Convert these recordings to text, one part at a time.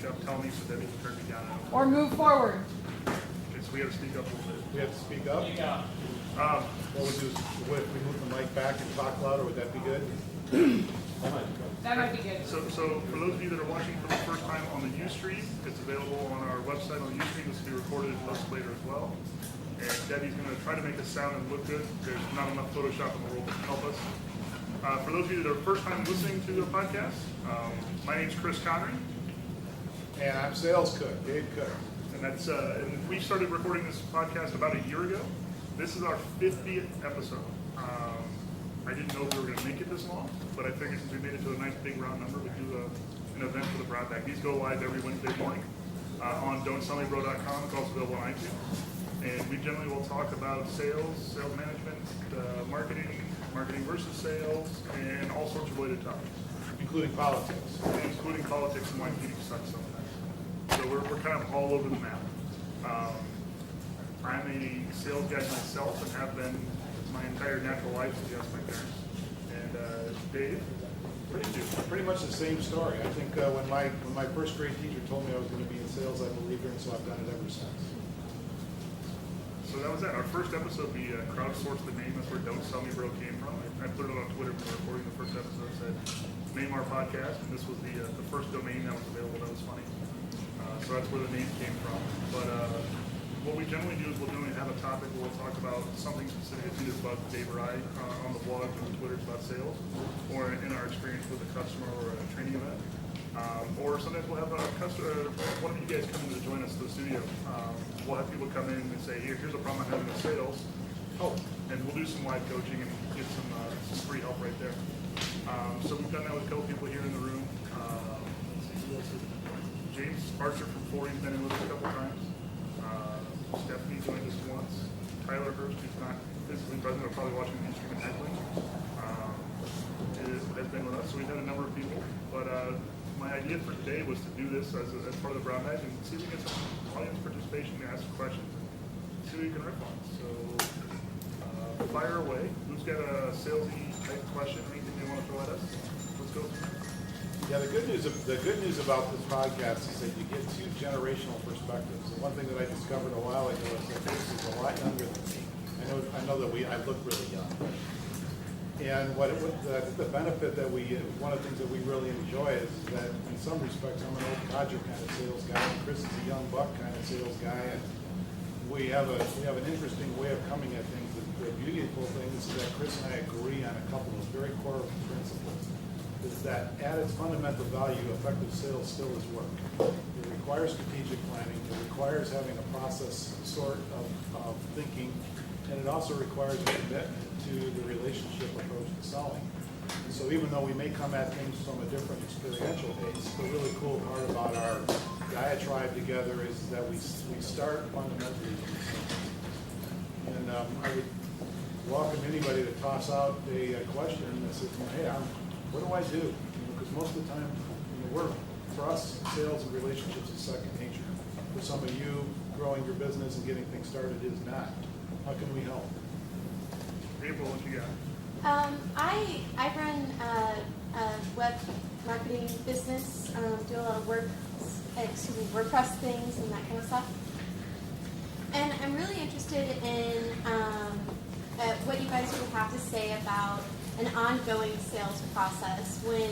up, tell me so Debbie can turn me down. Or move forward. Okay, so we have to speak up a little bit. We have to speak up? What would do, what if we move the mic back and talk louder, would that be good? That might be good. So for those of you that are watching for the first time on the Ustream, it's available on our website on the Ustream. This will be recorded and posted later as well. And Debbie's going to try to make us sound and look good. There's not enough Photoshop in the world to help us. For those of you that are first time listening to the podcast, my name's Chris Conrey. And I'm Sales Cook, Dave Cook. And that's and we started recording this podcast about a year ago. This is our 50th episode. I didn't know we were going to make it this long, but I figured since we made it to a nice big round number, we'd do an event for the Broad Bag. These go live every Wednesday morning on don'tsellmebro.com. It's also available on iTunes. And we generally will talk about sales, sales management, marketing versus sales, and all sorts of related topics. Including politics. Including politics and why people suck sometimes. So we're kind of all over the map. I'm a sales guy myself and have been my entire natural life, suggest my parents. And Dave, what do you do? Pretty much the same story. I think when my first grade teacher told me I was going to be in sales, I believed her, and so I've done it ever since. So that was that. Our first episode, we crowdsourced the name. That's where Don't Sell Me Bro came from. I put it on Twitter when we were recording the first episode. It said, name our podcast, and this was the first domain that was available. That was funny. So that's where the name came from. But what we generally do is we'll generally have a topic where we'll talk about something specific. It's either about Dave or I on the blog or on Twitter. It's about sales, or in our experience with a customer or a training event. Or sometimes we'll have a customer, one of you guys come in to join us to the studio. We'll have people come in and say, here's a problem I'm having with sales. Oh, and we'll do some live coaching and get some free help right there. So we've done that with a couple people here in the room. Let's see who else is it? James Archer from 40's been in with us a couple times. Stephanie joined us once. Tyler Hurst, who's not physically present, but probably watching the stream and heckling, has been with us. So we've had a number of people. But my idea for today was to do this as part of the Brown Bag and see if we can get some audience participation and ask some questions and see what we can riff on. So fire away. Who's got a salesy type question or anything they want to throw at us? Let's go. Yeah, the good news about this podcast is that you get two generational perspectives. And one thing that I discovered a while ago is that Dave is a lot younger than me. I know that I look really young. And the benefit that one of the things that we really enjoy is that in some respects I'm an old codger kind of sales guy, and Chris is a young buck kind of sales guy, and we have an interesting way of coming at things. The beautiful thing is that Chris and I agree on a couple of very core principles. Is that at its fundamental value, effective sales still is work. It requires strategic planning. It requires having a process sort of thinking, and it also requires a commitment to the relationship approach to selling. And so even though we may come at things from a different experiential base, the really cool part about our diatribe together is that we start fundamentally from the same. And I would welcome anybody to toss out a question that says, hey, what do I do? Because most of the time, for us, sales and relationships is second nature. For some of you, growing your business and getting things started is not. How can we help? April, what you got? I run a web marketing business, do a lot of WordPress things and that kind of stuff. And I'm really interested in what you guys would have to say about an ongoing sales process when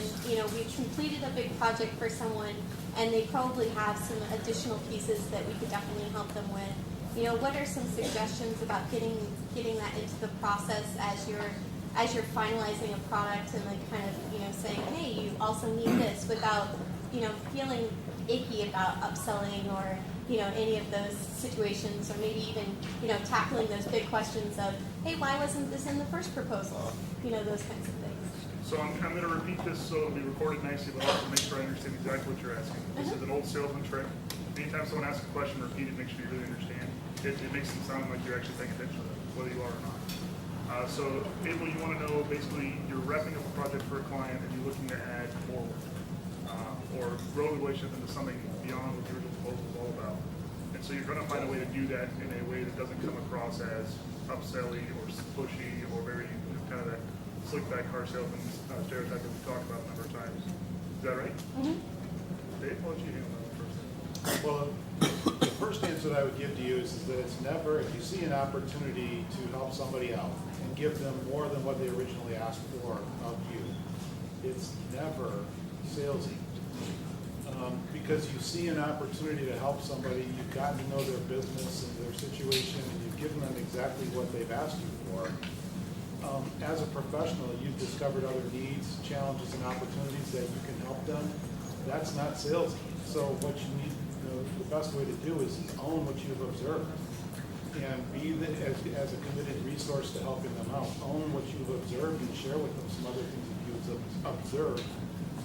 we've completed a big project for someone and they probably have some additional pieces that we could definitely help them with. What are some suggestions about getting that into the process as you're finalizing a product and like kind of saying, hey, you also need this without feeling icky about upselling or any of those situations, or maybe even tackling those big questions of, hey, why wasn't this in the first proposal? Those kinds of things. So I'm going to repeat this so it'll be recorded nicely, but also make sure I understand exactly what you're asking. This is an old salesman trick. Anytime someone asks a question, repeat it, make sure you really understand. It makes it sound like you're actually paying attention to them, whether you are or not. So, Abel, you want to know, basically, you're wrapping up a project for a client and you're looking to add more or grow the relationship into something beyond what the original proposal is all about. And so you're going to find a way to do that in a way that doesn't come across as upselly or pushy or very kind of that slick back car salesman stereotype that we've talked about a number of times. Is that right? Mm-hmm. Dave, why don't you handle that first? Well, the first answer that I would give to you is that it's never, if you see an opportunity to help somebody out and give them more than what they originally asked for of you, it's never salesy. Because you see an opportunity to help somebody, you've gotten to know their business and their situation, and you've given them exactly what they've asked you for. As a professional, you've discovered other needs, challenges, and opportunities that you can help them. That's not salesy. So what you need, the best way to do is own what you've observed and be as a committed resource to helping them out. Own what you've observed and share with them some other things that you've observed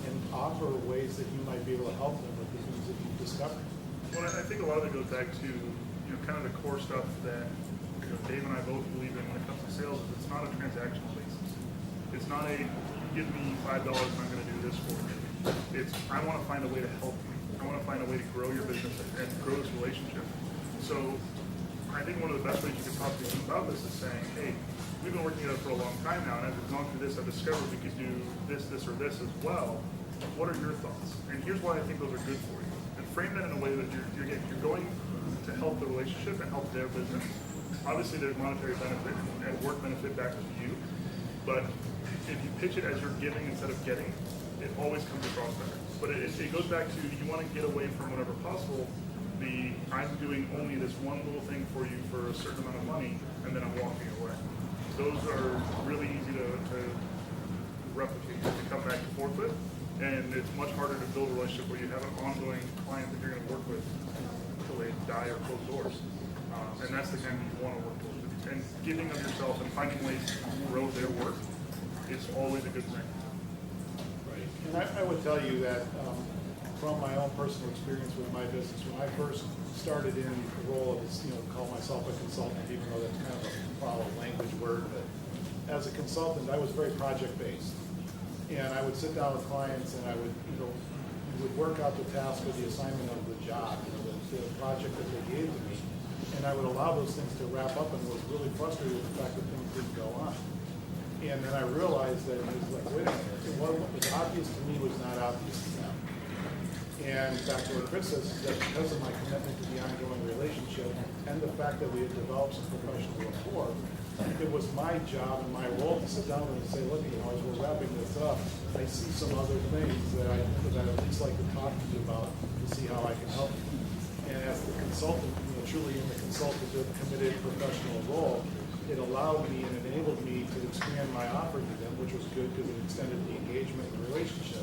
and offer ways that you might be able to help them with the things that you've discovered. Well, I think a lot of it goes back to, kind of the core stuff that, Dave and I both believe in when it comes to sales. Is it's not a transactional basis. It's not a, give me $5 and I'm going to do this for you. It's, I want to find a way to help you. I want to find a way to grow your business and grow this relationship. So I think one of the best ways you can talk to them about this is saying, hey, we've been working together for a long time now, and as we've gone through this, I've discovered we could do this, or this as well. What are your thoughts? And here's why I think those are good for you. And frame that in a way that you're going to help the relationship and help their business. Obviously, there's monetary benefit and work benefit back to you, but if you pitch it as you're giving instead of getting, it always comes across better. But it goes back to, you want to get away from whenever possible I'm doing only this one little thing for you for a certain amount of money, and then I'm walking away. Those are really easy to replicate, to come back and forth with, and it's much harder to build a relationship where you have an ongoing client that you're going to work with until they die or close doors. And that's the kind you want to work with. And giving of yourself and finding ways to grow their work is always a good thing. Right. And I would tell you that from my own personal experience with my business, when I first started in the role of, call myself a consultant, even though that's kind of a foul language word, but as a consultant, I was very project-based. And I would sit down with clients and I would, we would work out the task of the assignment of the job, the project that they gave to me. And I would allow those things to wrap up and was really frustrated with the fact that things didn't go on. And then I realized that it was like, wait a minute, what was obvious to me was not obvious to them. And back to what Chris says, is that because of my commitment to the ongoing relationship and the fact that we had developed some professional rapport, it was my job and my role to sit down and say, look, as we're wrapping this up, I see some other things that I'd at least like to talk to you about to see how I can help you. And as the consultant, truly in the consultative, committed professional role, it allowed me and enabled me to expand my offer to them, which was good because it extended the engagement and the relationship.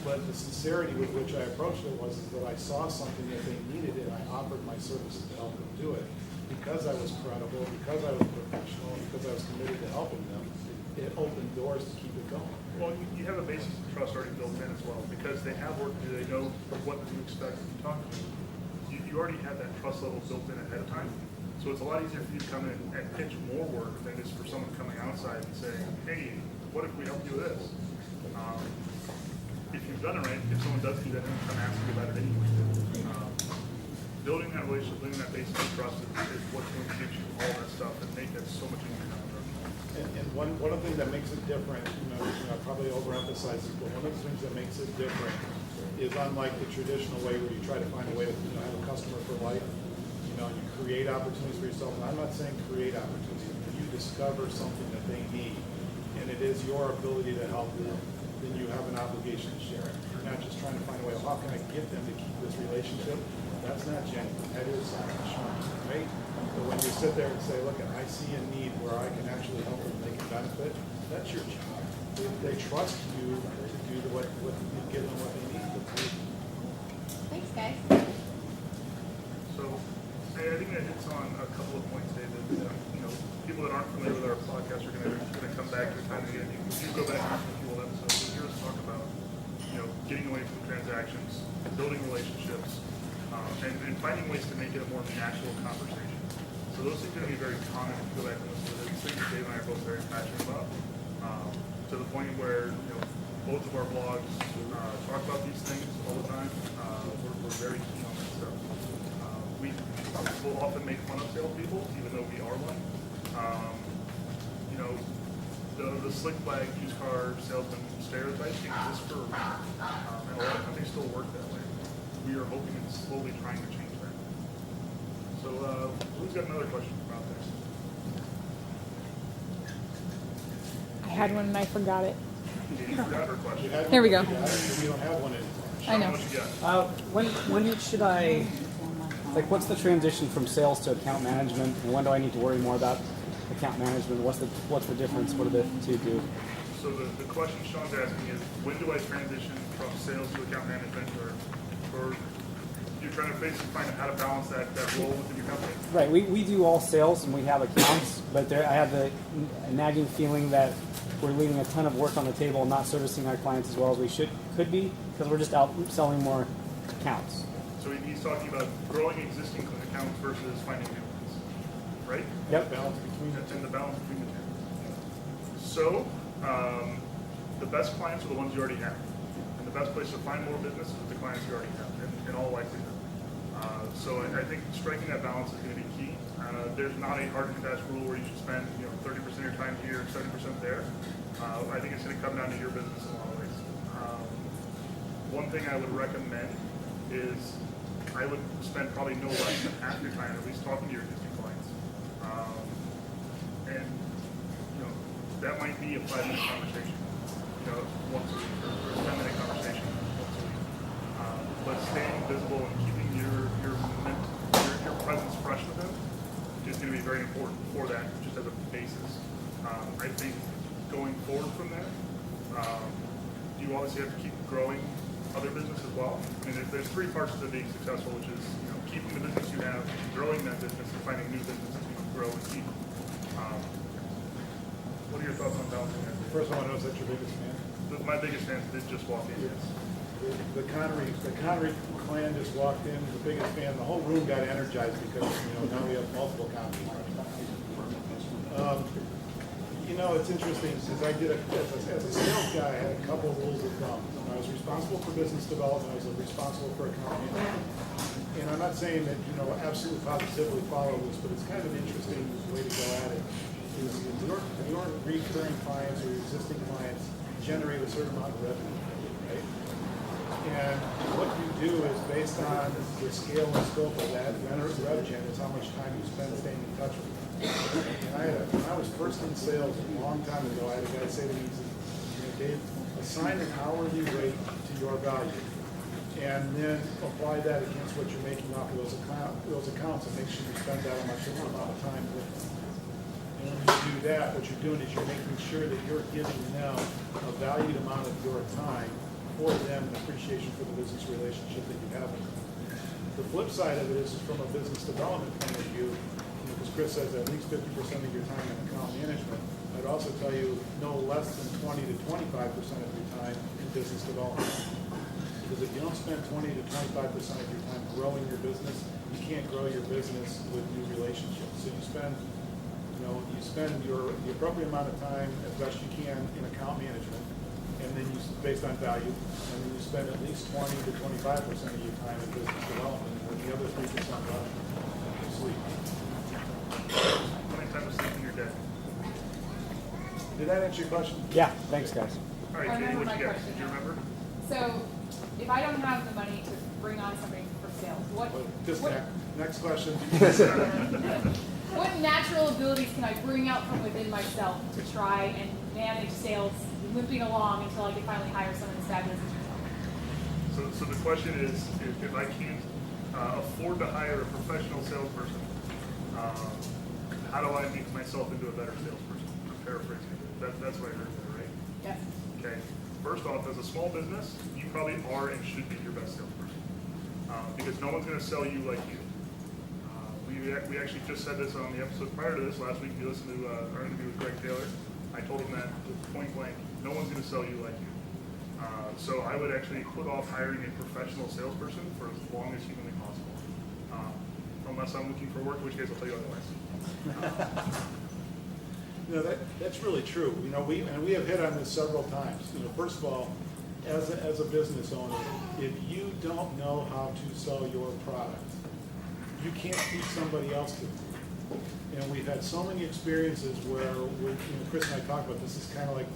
But the sincerity with which I approached it was that I saw something that they needed and I offered my services to help them do it. Because I was credible, because I was professional, because I was committed to helping them, it opened doors to keep it going. Well, you have a basis of trust already built in as well, because they have work to do, they know what to expect when you talk to them. You already have that trust level built in ahead of time. So it's a lot easier for you to come in and pitch more work than it is for someone coming outside and saying, hey, what if we help you with this? If you've done it right, if someone does do that, then come ask you about it anyway. Building that relationship, building that basis of trust is what's going to give you all that stuff and make that so much easier down the road. And one of the things that makes it different, I probably overemphasize this, but one of the things that makes it different is unlike the traditional way where you try to find a way to have a customer for life. You create opportunities for yourself. And I'm not saying create opportunities, but you discover something that they need, and it is your ability to help them, then you have an obligation to share it. You're not just trying to find a way, how can I get them to keep this relationship? That's not genuine. That is insurance, right? But when you sit there and say, look, I see a need where I can actually help them make a benefit, that's your job. They trust you to do what you give them what they need to do. Thanks, guys. So I think that hits on a couple of points, David. People that aren't familiar with our podcast are going to come back to time again. You go back to the fuel episode. You hear us talk about, getting away from transactions, building relationships, and finding ways to make it a more natural conversation. So those things are going to be very common if you go back and listen to this. Things that Dave and I are both very passionate about. To the point where both of our blogs talk about these things all the time. We're very keen on that stuff. We will often make fun of salespeople, even though we are one. The slick flag used car salesman stereotype exists for a reason. And a lot of companies still work that way. we are hoping and slowly trying to change that. So who's got another question about this? I had one and I forgot it. You forgot her question. Here we go. You don't have one anymore. I know. What you got? When should I, like, what's the transition from sales to account management? And when do I need to worry more about account management? What's the difference? What do the two do? So the question Sean's asking is, when do I transition from sales to account management, or you're trying to basically find out how to balance that role within your company? Right, we do all sales and we have accounts, but I have the nagging feeling that we're leaving a ton of work on the table and not servicing our clients as well as we could be, because we're just out selling more accounts. So he's talking about growing existing accounts versus finding new ones, right? Yep. Balance between the That's two. in the balance between the two. So, the best clients are the ones you already have. And the best place to find more business is with the clients you already have, in all likelihood. So I think striking that balance is going to be key. There's not a hard and fast rule where you should spend 30% of your time here, 70% there. I think it's going to come down to your business in a lot of ways. One thing I would recommend is I would spend probably no less than half your time at least talking to your existing clients. And that might be a 5-minute conversation, once a week, or a 10-minute conversation once a week. But staying visible and keeping your presence fresh with them is going to be very important for that, just as a basis. I think going forward from there, you obviously have to keep growing other business as well. I mean, there's 3 parts to being successful, which is keeping the business you have, growing that business, and finding new businesses you can grow and keep. What are your thoughts on balancing that? First one, I know, is that your biggest fan? My biggest fan did just walk in. Yes. The Conrey clan just walked in, the biggest fan. The whole room got energized because now we have multiple Conrey. It's interesting because I did as a sales guy, I had a couple of rules of thumb. I was responsible for business development. I was responsible for account management. And I'm not saying that absolutely positively follow this, but it's kind of an interesting way to go at it. Is your recurring clients or your existing clients generate a certain amount of revenue, right? And what you do is based on the scale and scope of that rev gen is how much time you spend staying in touch with them. And when I was first in sales a long time ago, I had a guy say to me, Dave, assign an hourly rate to your value, and then apply that against what you're making off of those accounts, and make sure you spend that much amount of time with them. And when you do that, what you're doing is you're making sure that you're giving them a valued amount of your time for them, an appreciation for the business relationship that you have with them. The flip side of it is from a business development point of view, because Chris says at least 50% of your time in account management, I'd also tell you no less than 20 to 25% of your time in business development. Because if you don't spend 20 to 25% of your time growing your business, you can't grow your business with new relationships. So you spend the appropriate amount of time as best you can in account management, and then based on value, and then you spend at least 20 to 25% of your time in business development, and the other 3% left is sleep. How many times sleep in your day? Did that answer your question? Yeah, thanks guys. All right, I Katie, remember what my you got? question Did you now. remember? So, if I don't have the money to bring on somebody for sales, what Next question. what natural abilities can I bring out from within myself to try and manage sales, limping along until I can finally hire someone as fabulous as yourself? So the question is, if I can't afford to hire a professional salesperson, how do I make myself into a better salesperson? I'm paraphrasing it. That's what I heard there, right? Yes. Okay. First off, as a small business, you probably are and should be your best salesperson because no one's going to sell you like you. We actually just said this on the episode prior to this last week. If you listened to our interview with Greg Taylor, I told him that point blank, no one's going to sell you like you. So I would actually put off hiring a professional salesperson for as long as humanly possible. Unless I'm looking for work, in which case I'll tell you otherwise. That's really true. We have hit on this several times. First of all, as a business owner, if you don't know how to sell your product, you can't teach somebody else to. And we've had so many experiences where Chris and I talk about this. It's kind of like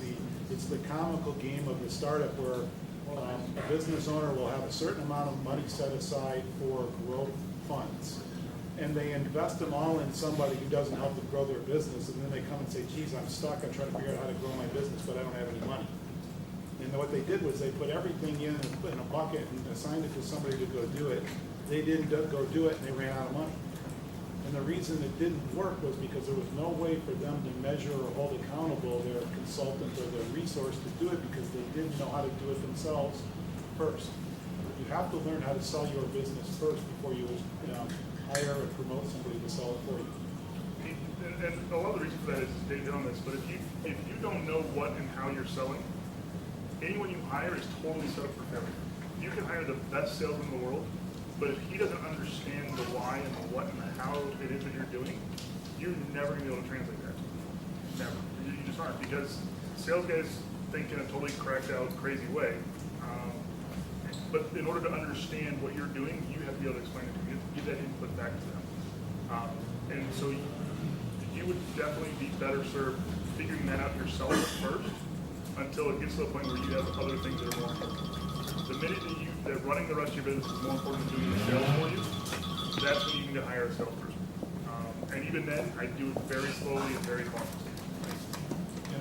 it's the comical game of the startup where a business owner will have a certain amount of money set aside for growth funds. And they invest them all in somebody who doesn't help them grow their business, and then they come and say, geez, I'm stuck, I'm trying to figure out how to grow my business, but I don't have any money. And what they did was they put everything in a bucket and assigned it to somebody to go do it. They didn't go do it, and they ran out of money. And the reason it didn't work was because there was no way for them to measure or hold accountable their consultant or their resource to do it, because they didn't know how to do it themselves first. You have to learn how to sell your business first before you hire or promote somebody to sell it for you. And a lot of the reason for that is Dave hit on this, but if you don't know what and how you're selling, anyone you hire is totally set up for failure. You can hire the best salesman in the world, but if he doesn't understand the why and the what and the how it is that you're doing, you're never going to be able to translate that. Never. You just aren't, because sales guys think in a totally cracked out, crazy way. But in order to understand what you're doing, you have to be able to explain it to them. You have to give that input back to them. And so you would definitely be better served figuring that out yourself first, until it gets to the point where you have other things that are more important. The minute that running the rest of your business is more important than doing the sales for you, that's when you need to hire a salesperson. And even then, I do it very slowly and very cautiously.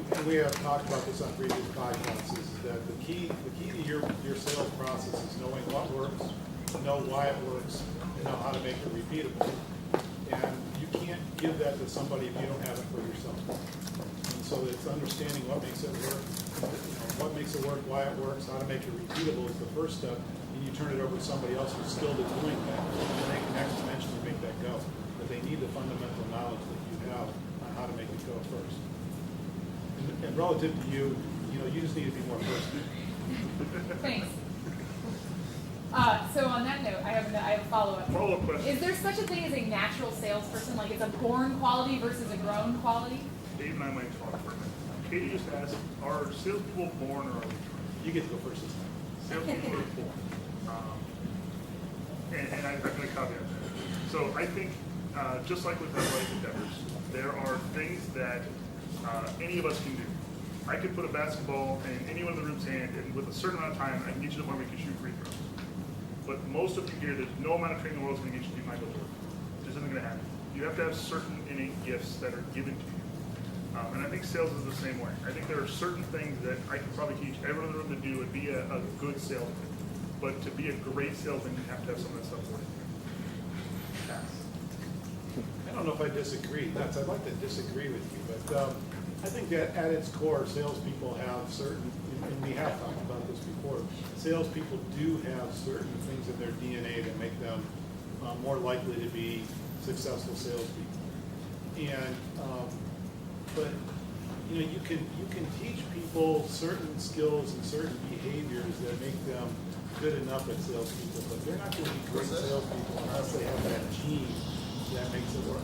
And we have talked about this on previous podcasts, is that the key to your sales process is knowing what works, know why it works, and know how to make it repeatable. And you can't give that to somebody if you don't have it for yourself. And so it's understanding what makes it work, what makes it work, why it works, how to make it repeatable is the first step. And you turn it over to somebody else who's skilled at doing that, and they can exponentially make that go. But they need the fundamental knowledge that you have on how to make it go first. And relative to you, you just need to be more personal. Thanks. So on that note, I have a follow-up. Follow-up question. Is there such a thing as a natural salesperson? Like it's a born quality versus a grown quality? Dave and I might talk for a minute. Katie just asked, are salespeople born or are we trained? You get to go first this time. Salespeople are born. And I'm going to caveat that. So I think, just like with athletic endeavors, there are things that any of us can do. I could put a basketball in anyone in the room's hand, and with a certain amount of time, I can get you to the point where we can shoot free throws. But most of you here, there's no amount of training in the world is going to get you to do Michael Jordan. It just isn't going to happen. You have to have certain innate gifts that are given to you. And I think sales is the same way. I think there are certain things that I could probably teach everyone in the room to do and be a good salesman. But to be a great salesman, you have to have some of that stuff for you. I don't know if I disagree. I'd like to disagree with you, but I think that at its core, salespeople have certain, and we have talked about this before, salespeople do have certain things in their DNA that make them more likely to be successful salespeople. And but you can teach people certain skills and certain behaviors that make them good enough at salespeople, but they're not going to be great salespeople unless they have that gene that makes it work.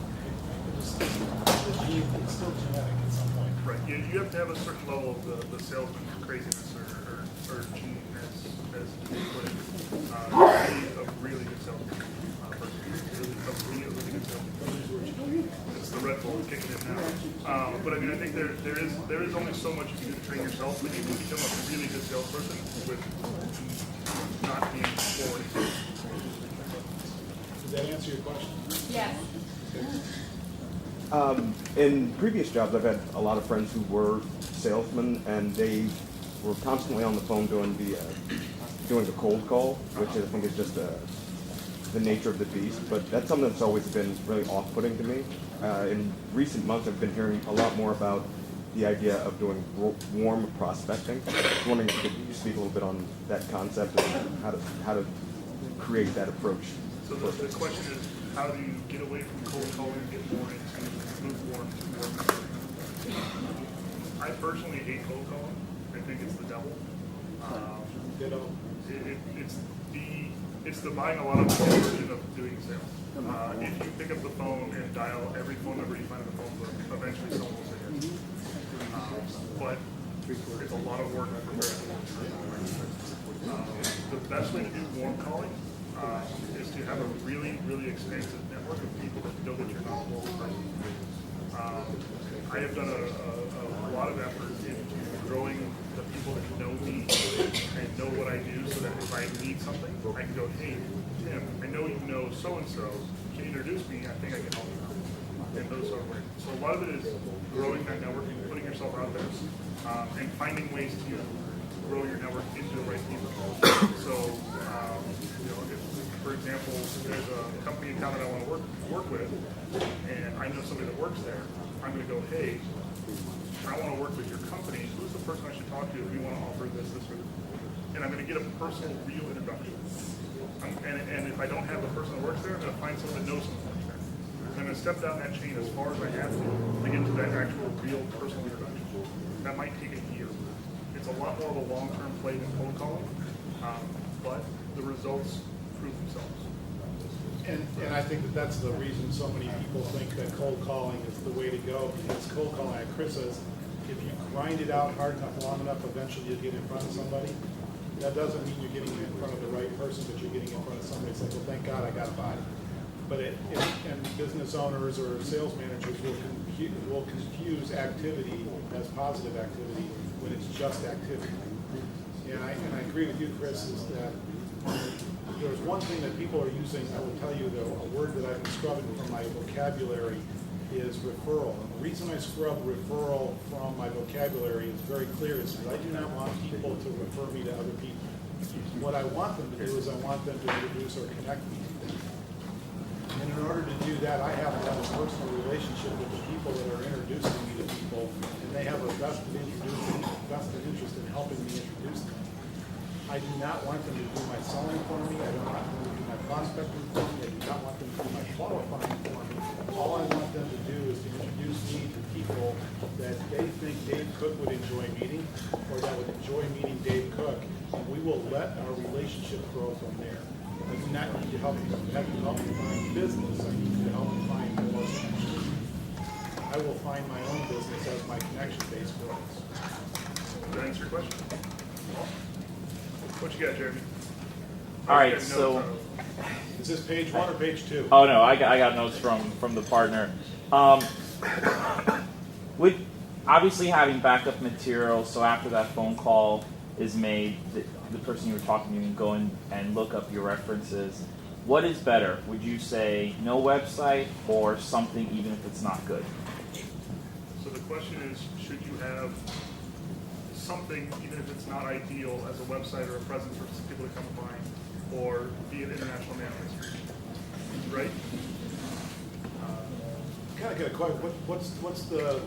The gene, it's still genetic at some point. Right. You have to have a certain level of the salesman craziness or gene, as you put it, to be a really good salesman. A really good salesman. It's the Red Bull kicking in now. But I mean, I think there is only so much you can do to train yourself, but you can become a really good salesperson with not being bored. Does that answer your question? Yes. In previous jobs, I've had a lot of friends who were salesmen, and they were constantly on the phone doing the cold call, which I think is just the nature of the beast. But that's something that's always been really off-putting to me. In recent months, I've been hearing a lot more about the idea of doing warm prospecting. I was wondering if you could speak a little bit on that concept and how to create that approach. So the question is, how do you get away from cold calling and get more into lukewarm to warm? I personally hate cold calling. I think it's the devil. It's the buying a lot of version of doing sales. If you pick up the phone and dial every phone number you find in the phone book, eventually someone will say yes. But it's a lot of work for the best way to do warm calling is to have a really, really expansive network of people that know that you're not a local person. I have done a lot of effort into growing the people that know me and know what I do, so that if I need something, I can go, hey, Tim, I know you know so-and-so, can you introduce me? I think I can help you out. And those sort of ways. So a lot of it is growing that network and putting yourself out there, and finding ways to grow your network into the right people. So, you know, if, for example, there's a company in town that I want to work with, and I know somebody that works there, I'm going to go, hey, I want to work with your company. Who's the person I should talk to if you want to offer this, or this? And I'm going to get a personal, real introduction. And if I don't have the person that works there, I'm going to find someone that knows someone that works there. And I'm going to step down that chain as far as I have to get to that actual, real personal introduction. That might take a year. It's a lot more of a long-term play than cold calling, but the results prove themselves. And I think that that's the reason so many people think that cold calling is the way to go, because cold calling, like Chris says, if you grind it out hard enough, long enough, eventually you'll get in front of somebody. That doesn't mean you're getting in front of the right person, but you're getting in front of somebody that's like, well, thank God I got a body. But and business owners or sales managers will confuse activity as positive activity when it's just activity. And I agree with you, Chris, is that there's one thing that people are using. I will tell you, though, a word that I've been scrubbing from my vocabulary is referral. And the reason I scrub referral from my vocabulary is very clear. Is that I do not want people to refer me to other people. What I want them to do is I want them to introduce or connect me to them. And in order to do that, I have to have a personal relationship with the people that are introducing me to people, and they have a vested interest in helping me introduce them. I do not want them to do my selling for me. I do not want them to do my prospecting for me. I do not want them to do my qualifying for me. All I want them to do is to introduce me to people that they think Dave Cooke would enjoy meeting, or that would enjoy meeting Dave Cooke, and we will let our relationship grow from there. I do not need to help you find business. I need to help you find more connections. I will find my own business as my connection base grows. Does that answer your question? What you got, Jeremy? All right, You got so notes on- Is this page 1 or page 2? oh no, I got notes from the partner. With obviously having backup material, so after that phone call is made, the person you were talking to can go in and look up your references. What is better? Would you say no website or something even if it's not good? So the question is, should you have something, even if it's not ideal, as a website or a presence for people to come and find, or be an international mailing list, right? Kind of get a question. What's the?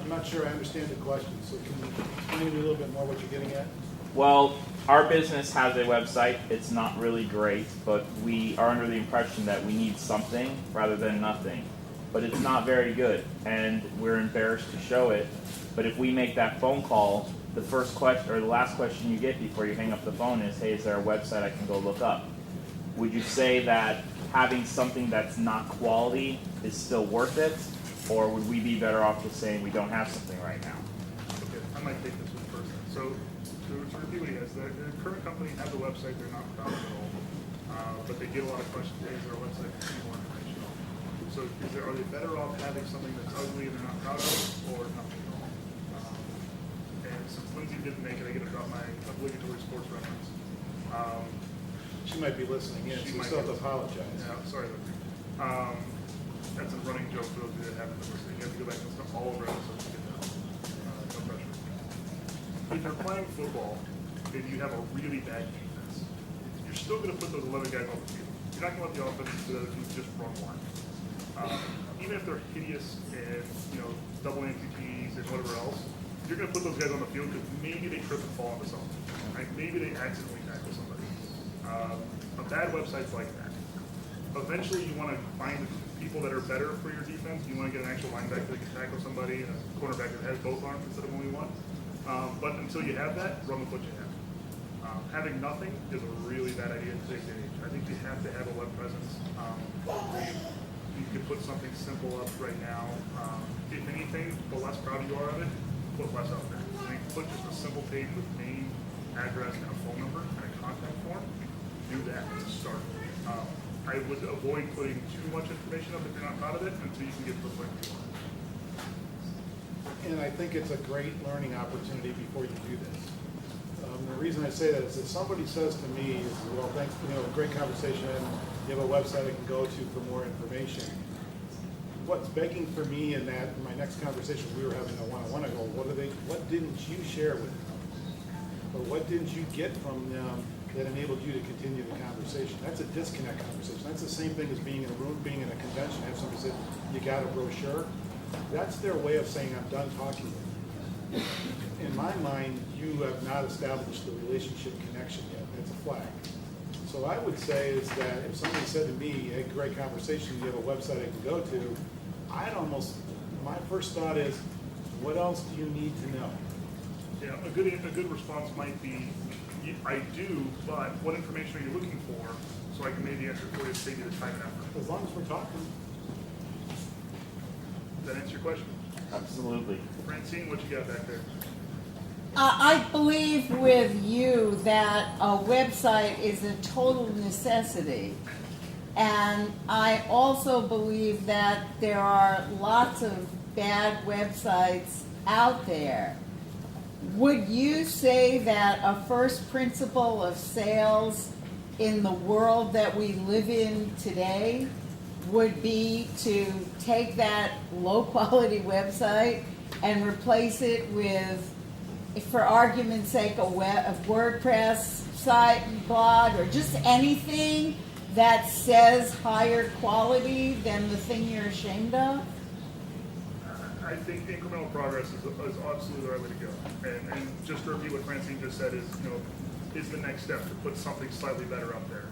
I'm not sure I understand the question. So can you explain to me a little bit more what you're getting at? Well, our business has a website. It's not really great, but we are under the impression that we need something rather than nothing. But it's not very good, and we're embarrassed to show it. But if we make that phone call, the first question or the last question you get before you hang up the phone is, hey, is there a website I can go look up? Would you say that having something that's not quality is still worth it? Or would we be better off just saying we don't have something right now? Okay, I might take this one first. So to review what he has, the current company has a website they're not proud of at all, but they get a lot of questions. Hey, is there a website for more information? So are they better off having something that's ugly and they're not proud of, or nothing at all? And since Lindsay didn't make it, I get to drop my obligatory sports reference. She might be listening in, She so might still have be. to apologize. Yeah, sorry, Lindsay. That's a running joke for those of you that haven't been listening. You have to go back and listen to all over episodes to get that. No pressure. If you're playing football and you have a really bad defense, you're still going to put those 11 guys on the field. You're not going to let the offense do that if you just run one. Even if they're hideous and, double amputees and whatever else, you're going to put those guys on the field because maybe they trip and fall into something. Right? Maybe they accidentally tackle somebody. A bad website's like that. Eventually, you want to find people that are better for your defense. You want to get an actual linebacker that can tackle somebody and a cornerback that has both arms instead of only one. But until you have that, run with what you have. Having nothing is a really bad idea in today's age. I think you have to have a web presence. You could put something simple up right now. If anything, the less proud you are of it, put less up there. I think put just a simple page with name, address, and a phone number and a contact form. Do that as a start. I would avoid putting too much information up if you're not proud of it until you can get to the point where you want it. And I think it's a great learning opportunity before you do this. The reason I say that is if somebody says to me, well, thanks, great conversation, you have a website I can go to for more information. What's begging for me in my next conversation, we were having a one-on-one, I go, what didn't you share with them? Or what didn't you get from them that enabled you to continue the conversation? That's a disconnect conversation. That's the same thing as being in a room, being in a convention, have somebody say, you got a brochure? That's their way of saying, I'm done talking with you. In my mind, you have not established the relationship connection yet. That's a flag. So I would say is that if somebody said to me, hey, great conversation, you have a website I can go to, my first thought is, what else do you need to know? Yeah, a good response might be, I do, but what information are you looking for so I can maybe answer for you to save you the time and effort? As long as we're talking. Does that answer your question? Absolutely. Francine, what you got back there? I believe with you that a website is a total necessity. And I also believe that there are lots of bad websites out there. Would you say that a first principle of sales in the world that we live in today would be to take that low quality website and replace it with, for argument's sake, a WordPress site, blog, or just anything that says higher quality than the thing you're ashamed of? I think incremental progress is absolutely the right way to go. And just to repeat what Francine just said is the next step to put something slightly better up there.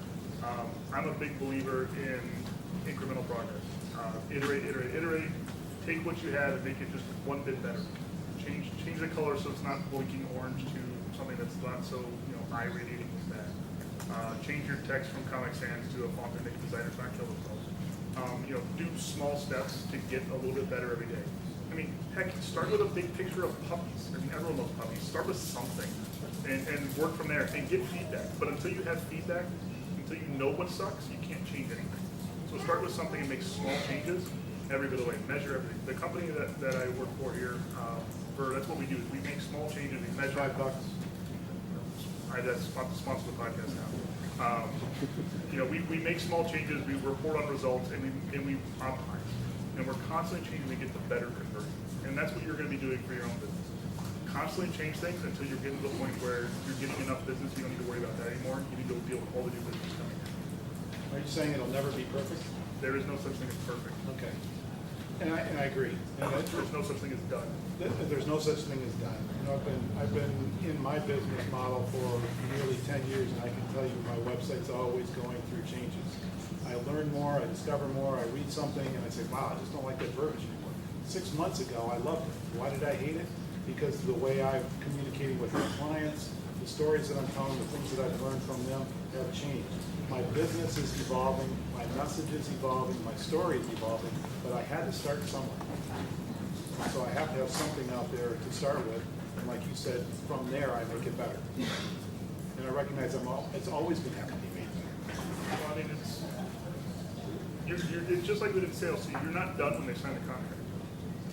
I'm a big believer in incremental progress. Iterate. Take what you have and make it just one bit better. Change the color so it's not blinking orange to something that's not so eye radiating as that. Change your text from Comic Sans to a font that makes designers not kill themselves. Do small steps to get a little bit better every day. I mean, heck, start with a big picture of puppies. I mean, everyone loves puppies. Start with something and work from there and get feedback. But until you have feedback, until you know what sucks, you can't change anything. So start with something and make small changes every bit of the way. Measure everything. The company that I work for here, that's what we do. Is we make small changes. We measure. $5. That's sponsor the podcast now. We make small changes. We report on results, and we optimize. And we're constantly changing to get the better conversion. And that's what you're going to be doing for your own business. Constantly change things until you're getting to the point where you're getting enough business, you don't need to worry about that anymore. You need to deal with all the new business coming in. Are you saying it'll never be perfect? There is no such thing as perfect. Okay. And I agree. And There's no such thing as done. there's no such thing as done. I've been in my business model for nearly 10 years, and I can tell you my website's always going through changes. I learn more, I discover more, I read something, and I say, wow, I just don't like that verbiage anymore. 6 months ago, I loved it. Why did I hate it? Because of the way I'm communicating with my clients, the stories that I'm telling, the things that I've learned from them have changed. My business is evolving, my message is evolving, my story is evolving, but I had to start somewhere. So I have to have something out there to start with, and like you said, from there I make it better. And I recognize it's always going to have to be made better. Well, I mean, it's just like we did in sales. See, you're not done when they sign the contract.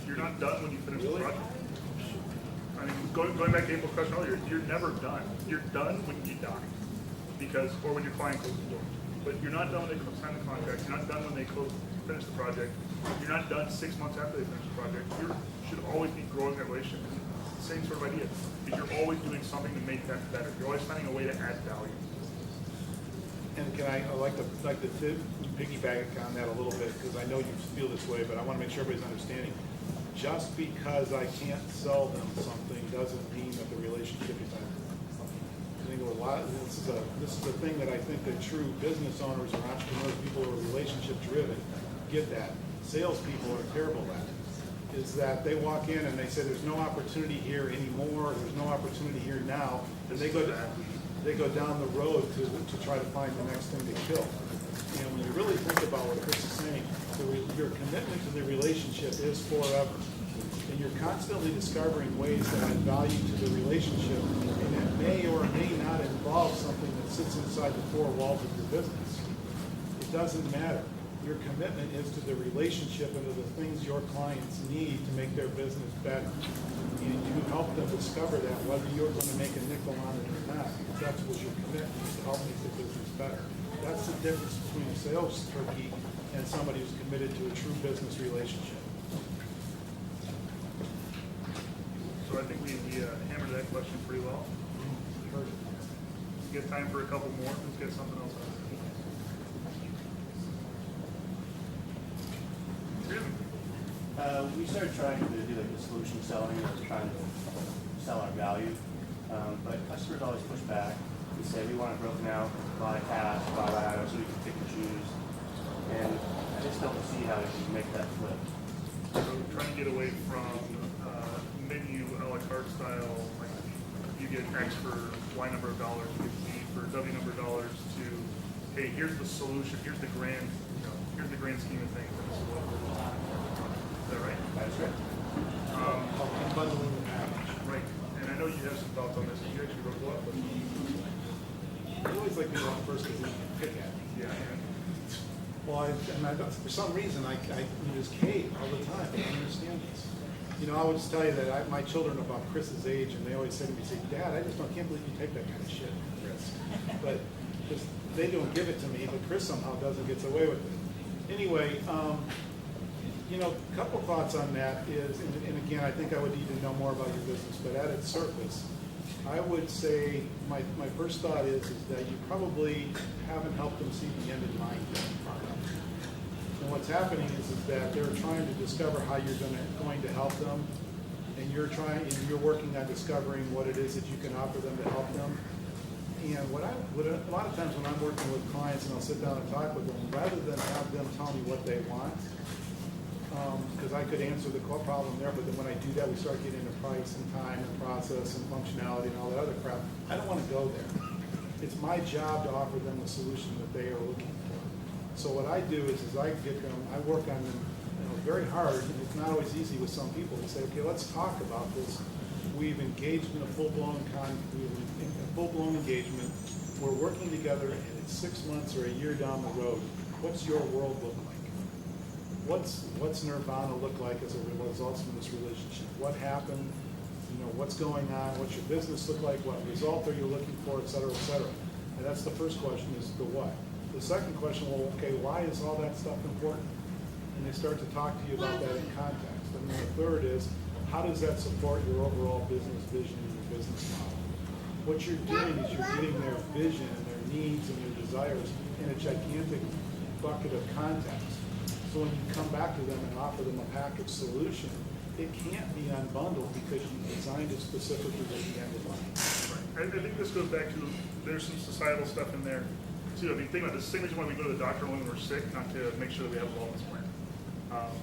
You're not done when you finish the project. I mean, going back to April's question earlier, you're never done. You're done when you die, or when your client closes the door. But you're not done when they sign the contract. You're not done when they finish the project. You're not done 6 months after they finish the project. You should always be growing that relationship. It's the same sort of idea. Because you're always doing something to make that better. You're always finding a way to add value. And I'd like to piggyback on that a little bit, because I know you feel this way, but I want to make sure everybody's understanding. Just because I can't sell them something doesn't mean that the relationship is over. I think this is a thing that I think that true business owners or entrepreneurs, people who are relationship driven, get that. Salespeople are terrible at it. Is that they walk in and they say there's no opportunity here anymore, there's no opportunity here now, and they go down the road to try to find the next thing to kill. And when you really think about what Chris is saying, your commitment to the relationship is forever. And you're constantly discovering ways to add value to the relationship, and that may or may not involve something that sits inside the four walls of your business. It doesn't matter. Your commitment is to the relationship and to the things your clients need to make their business better. And you help them discover that, whether you're going to make a nickel on it or not. That was your commitment, to help make the business better. That's the difference between a sales turkey and somebody who's committed to a true business relationship. So I think we hammered that question pretty well. We get time for a couple more. Let's get something else out. We started trying to do like the solution selling, or trying to sell our value, but customers always push back. We say we want it broken out, buy cash, buy items, so we can pick and choose. And I just don't see how we can make that flip. So trying to get away from menu a la carte style, like you get X for Y number of dollars, you get Z for W number of dollars, to hey, here's the solution, here's the grand, here's the grand scheme of things. And this is what we're doing. Is that right? That's right. Bundling the package. Right. And I know you have some thoughts on this. You actually wrote a lot, but I always like to go out first because you can pick at it. yeah. Well, for some reason, I just cave all the time. I don't understand this. You know, I would just tell you that my children are about Chris's age, and they always say to me, Dad, I just can't believe you take that kind of shit, Chris. But just, they don't give it to me, but Chris somehow doesn't get away with it. Anyway, you know, a couple thoughts on that is, and again, I think I would need to know more about your business, but at its surface, I would say my first thought is that you probably haven't helped them see the end in mind yet. And what's happening is that they're trying to discover how you're going to help them, and you're working on discovering what it is that you can offer them to help them. And a lot of times when I'm working with clients and I'll sit down and talk with them, rather than have them tell me what they want, because I could answer the problem there, but then when I do that, we start getting into price and time and process and functionality and all that other crap. I don't want to go there. It's my job to offer them the solution that they are looking for. So what I do is I work on them very hard, and it's not always easy with some people to say, okay, let's talk about this. We've engaged in a full-blown engagement. We're working together, and it's 6 months or a year down the road. What's your world look like? What's Nirvana look like as a result from this relationship? What happened? You know, what's going on? What's your business look like? What result are you looking for, et cetera, et cetera? And that's the first question, is the what. The second question, well, okay, why is all that stuff important? And they start to talk to you about that in context. And then the third is, how does that support your overall business vision and your business model? What you're doing is you're getting their vision and their needs and their desires in a gigantic bucket of context. So when you come back to them and offer them a package solution, it can't be unbundled because you designed it specifically with the end in mind. Right. I think this goes back to, there's some societal stuff in there too. I mean, think about this. Same reason why we go to the doctor when we're sick, not to make sure that we have a wellness plan.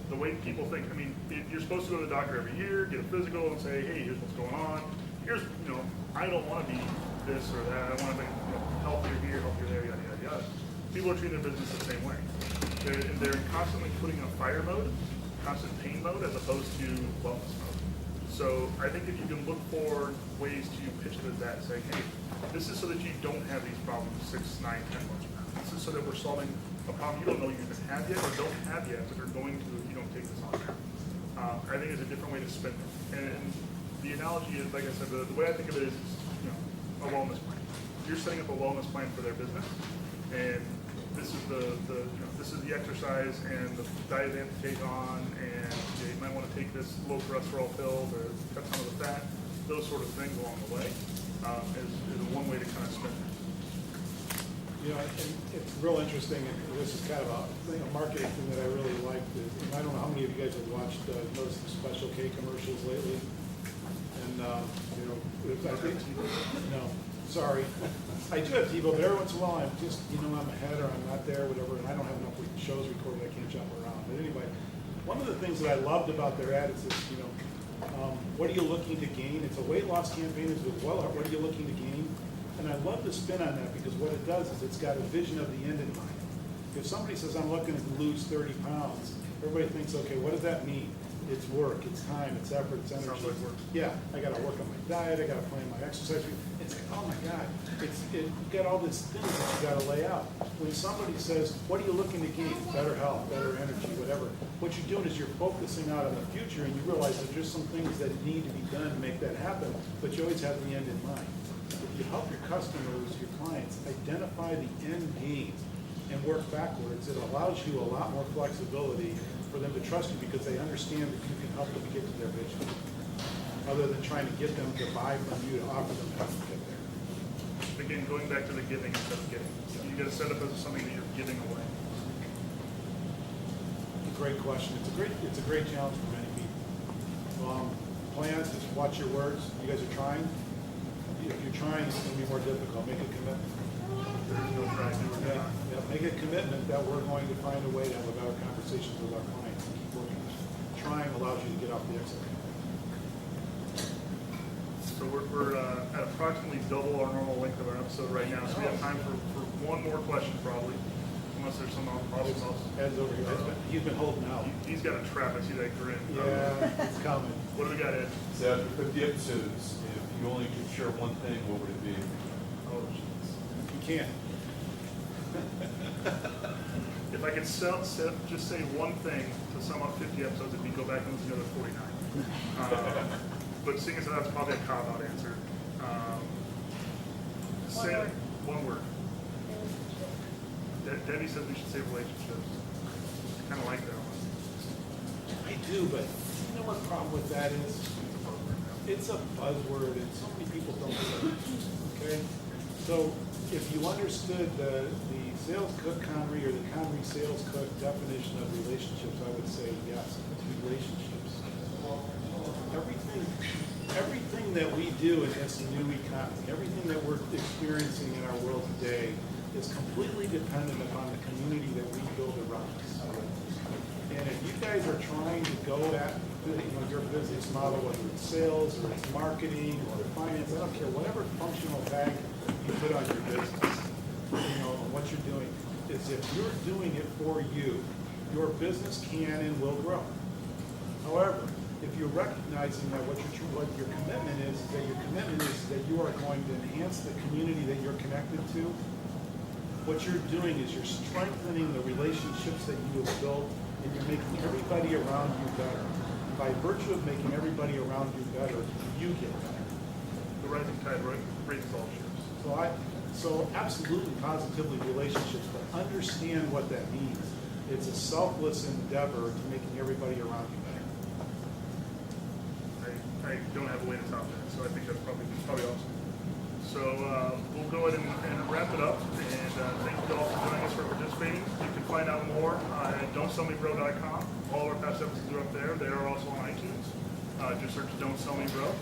The way people think, I mean, you're supposed to go to the doctor every year, get a physical, and say, hey, here's what's going on. Here's, I don't want to be this or that. I want to be healthier here, healthier there, yada, yada, yada. People are treating their business the same way. They're constantly putting in a fire mode, constant pain mode, as opposed to wellness mode. So I think if you can look for ways to pitch it as that, say, hey, this is so that you don't have these problems 6, 9, 10 months from now. This is so that we're solving a problem you don't know you even have yet or don't have yet, but are going to if you don't take this on now. I think it's a different way to spin it. And the analogy is, like I said, the way I think of it is, a wellness plan. You're setting up a wellness plan for their business, and this is this is the exercise and the diet they have to take on, and they might want to take this low cholesterol pill or cut some of the fat, those sort of things along the way, is one way to kind of spin it. And it's real interesting, and this is kind of a marketing thing that I really liked. And I don't know how many of you guys have watched noticed the Special K commercials lately. And I think sorry, I do have TiVo, but every once in a while I'm just I'm ahead or I'm not there, whatever, and I don't have enough shows recorded. I can't jump around. But anyway, one of the things that I loved about their ad is this, what are you looking to gain? It's a weight loss campaign. It's with what are you looking to gain? And I love the spin on that because what it does is it's got a vision of the end in mind. If somebody says, I'm looking to lose 30 pounds, everybody thinks, okay, what does that mean? It's work, it's time, it's effort, it's energy. Sounds like work. Yeah, I got to work on my diet, I got to plan my exercise. it's like, oh my God, you got all these things that you gotta lay out. When somebody says, what are you looking to gain? Better health, better energy, whatever. What you're doing is you're focusing out on the future, and you realize that there's some things that need to be done to make that happen, but you always have the end in mind. If you help your customers, your clients, identify the end game and work backwards, it allows you a lot more flexibility for them to trust you because they understand that you can help them get to their vision, other than trying to get them to buy from you to offer them help to get there. Again, going back to the giving instead of getting. You got to set up as something that you're giving away. It's a great question. It's a great challenge for many people. Plan, just watch your words. You guys are trying. If you're trying, it's going to be more difficult. Make a commitment. There's no try, do or Yeah, not. yeah, make a commitment that we're going to find a way to have a better conversation with our clients and keep working. Trying allows you to get off the exit. So we're at approximately double our normal length of our episode right now, so we have time for one more question probably, unless there's some awesome else. Ed's over here. He's been holding out. He's got a trap, I see that grin. Yeah, it's coming. What do we got, Ed? So after 50 episodes, if you only could share one thing, what would it be? Oh, jeez. You can't. If I could just say one thing to sum up 50 episodes, it'd be go back and listen to the other 49. But seeing as that's probably a cop-out answer. Say word. one word. Debbie said we should say relationships. I kind of like that one. I do, but you know what the problem with that is? It's a buzzword and so many people don't do it. Okay? So if you understood the sales cook Conrey or the Conrey sales cook definition of relationships, I would say yes, it's relationships. Everything that we do in this new economy, everything that we're experiencing in our world today is completely dependent upon the community that we build around us. And if you guys are trying to go at your business model, whether it's sales or it's marketing or finance, I don't care, whatever functional tag you put on your business, and what you're doing, is if you're doing it for you, your business can and will grow. However, if you're recognizing that what your commitment is that you are going to enhance the community that you're connected to, what you're doing is you're strengthening the relationships that you have built, and you're making everybody around you better. And by virtue of making everybody around you better, you get better. The rising tide raises all ships. So absolutely, positively relationships, but understand what that means. It's a selfless endeavor to making everybody around you better. I don't have a way to top that, so I think that's probably awesome. So we'll go ahead and wrap it up, and thank you all for joining us, for participating. You can find out more at don'tsellmebro.com. All our past episodes are up there. They are also on iTunes. Just search Don't Sell Me Bro.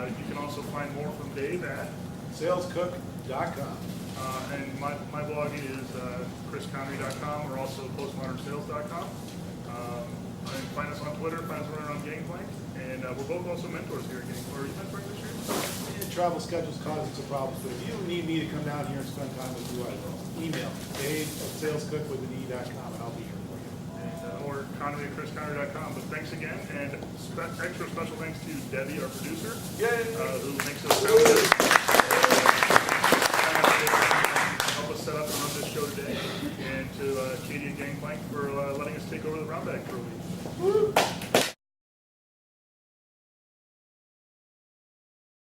You can also find more from Dave at salescook.com. and my blog is chrisconrey.com, or also postmodernsales.com. And find us on Twitter, find us on Gangplank, and we're both also mentors here at Gangplank. Are you mentoring this year? Travel schedules cause some problems, but if you need me to come down here and spend time with you, I will. Email Dave@salescook.com, and I'll be here for you. And, or Conrey at chrisconrey.com. But thanks again, and extra special thanks to Debbie, our producer, who makes us sound good.